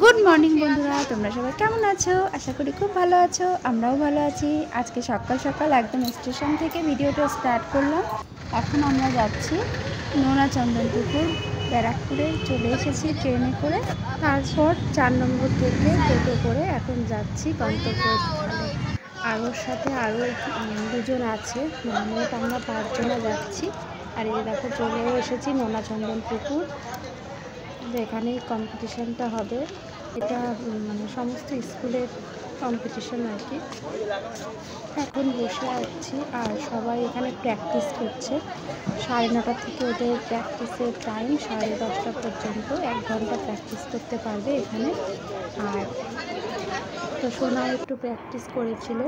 Good morning বন্ধুরা, তোমরা সবাই কেমন আছো? আশা করি খুব ভালো আছো। আমরাও ভালো আছি। আজকে সকাল সকাল একদম স্টেশন থেকে ভিডিওটা স্টার্ট করলাম। এখন আমরা যাচ্ছি নোনা চন্দনপুকুর ব্যারাকপুরে। চলে এসেছি ট্রেনে করে, তারপর 4 নম্বর থেকে টোটো করে এখন যাচ্ছি গন্তব্যস্থলে। আর ওর সাথে আরও দুজন আছে, মোট আমরা 5 জনা যাচ্ছি। আর এই দেখো চলেও এসেছি নোনা চন্দনপুকুর। এখানেই কম্পিটিশনটা হবে। এটা মানে সমস্ত স্কুলের কম্পিটিশন আর কি। এখন বসে আছি আর সবাই এখানে প্র্যাকটিস করছে। 9:30 থেকে ওদের প্র্যাকটিসের টাইম 10:30 পর্যন্ত 1 ঘন্টা প্র্যাকটিস করতে পারবে এখানে। আর তো সোনাও একটু প্র্যাকটিস করেছিল,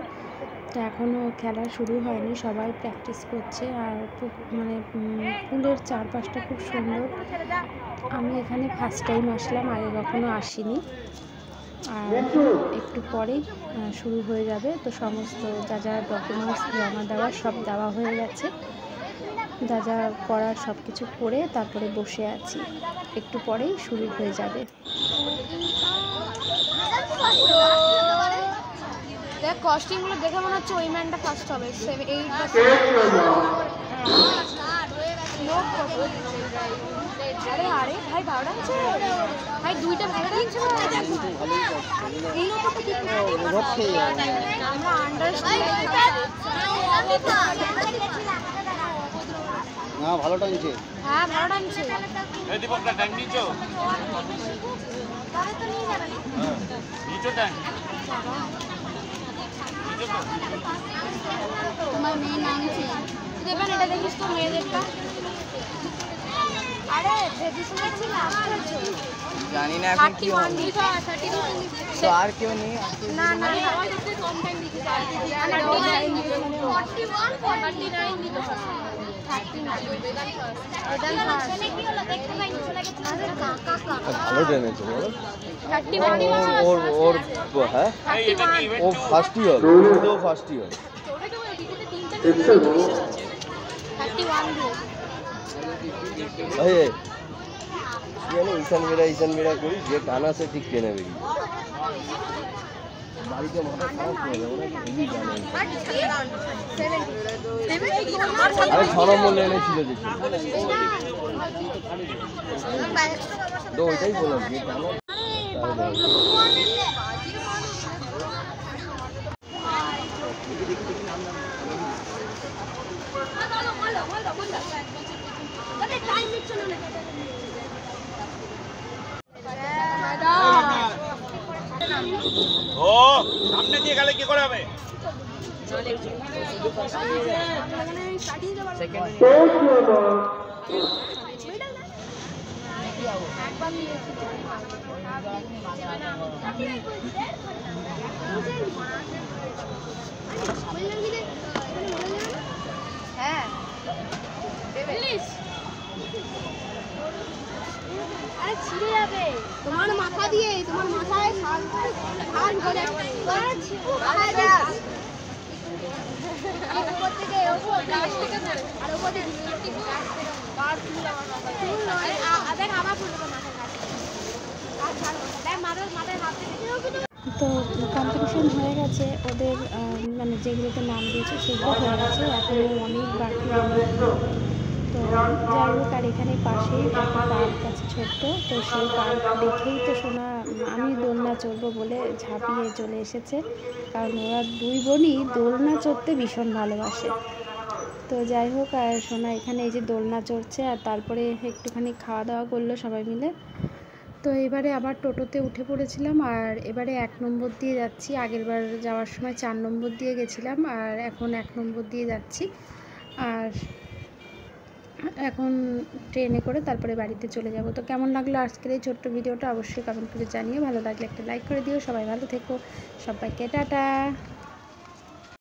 তো এখনও খেলা শুরু হয়নি, সবাই প্র্যাকটিস করছে। আর মানে পুলের চারপাশটা খুব সুন্দর। আমি এখানে ফার্স্ট টাইম আসলাম, আগে কখনো আসিনি। আর একটু পরেই শুরু হয়ে যাবে। তো সমস্ত যা যা ডকুমেন্টস জমা দেওয়ার সব দেওয়া হয়ে গেছে, যা যা করার সব কিছু করে তারপরে বসে আছি। একটু পরেই শুরু হয়ে যাবে। দেখ কস্টিংগুলো দেখে মনে হচ্ছে ওই ম্যানটা ফার্স্ট হবে। 8 আরে আরে ভাই ভালো লাগছে ভাই, দুইটা ভালো লাগছে আমরা না ভালো টানছে। হ্যাঁ ভালো টানছে। এই দীপকটা টাইম নিছো? তাহলে তো নিয়ে যাবে না। হ্যাঁ নিছো টাইম। তোমার মেয়ে নামছে দেবেন, এটা দেখিস তো মেয়েদেরটা। আরে ট্রেডিশনাল ছিল আসছে জানি না এখন কি হবে। 31 তো আর কেউ নেই। না না সবাই দেখতে কম টাইম দিতে চায়। 41 49 দিতে চায়। 39 বেদান ফার্স্ট ছেলে কি হলো দেখতে পাইনি, চলে গেছে। আরে কাকা ভালো টেনেছে বলো। 31 ওর হ্যাঁ ও ফার্স্ট ইয়ার, ও ফার্স্ট ইয়ার। 31 দিয়ে এই জানো ঈশান মেরা করি যে টান আছে ঠিক টেনে বেরিয়ে বাড়িতে মাথা খারাপ করে যাবো না। হেভি জানে আরে 6 নম্বর লেনে ছিল যে তো ওইটাই বললাম যে টান ও সামনে দিয়ে গেলে কি করে হবে? হ্যাঁ আরে ছিঁড়ে যাবে তোমার মাথা দিয়ে, তোমার মাথায় আর করে উপর থেকে আর উপর থেকে দেখ আবার ফুলবে মাথায় মাথায় হাত দিয়ে। তো কম্পিটিশন হয়ে গেছে ওদের, মানে যেগুলোতে নাম দিয়েছে সেগুলো হয়ে গেছে, এখনও অনেক বাকি। তো যাই হোক, আর এখানে পাশেই একটা পার্ক আছে ছোট্ট, তো সেই পার্ক দেখেই তো সোনা আমি দোলনা চড়বো বলে ঝাঁপিয়ে চলে এসেছে। কারণ ওরা 2 বোনই দোলনা চড়তে ভীষণ ভালোবাসে। তো যাই হোক, আর সোনা এখানে এই যে দোলনা চড়ছে, আর তারপরে একটুখানি খাওয়া দাওয়া করলো সবাই মিলে। তো এবারে আবার টোটোতে উঠে পড়েছিলাম, আর এবারে 1 নম্বর দিয়ে যাচ্ছি। আগেরবার যাওয়ার সময় 4 নম্বর দিয়ে গেছিলাম, আর এখন 1 নম্বর দিয়ে যাচ্ছি। আর এখন ট্রেনে করে তারপরে বাড়িতে চলে যাব। তো কেমন লাগলো আজকের এই ছোট্ট ভিডিওটা অবশ্যই কমেন্ট করে জানিও। ভালো লাগলে একটা লাইক করে দিও। সবাই ভালো থেকো, সবাইকে টাটা।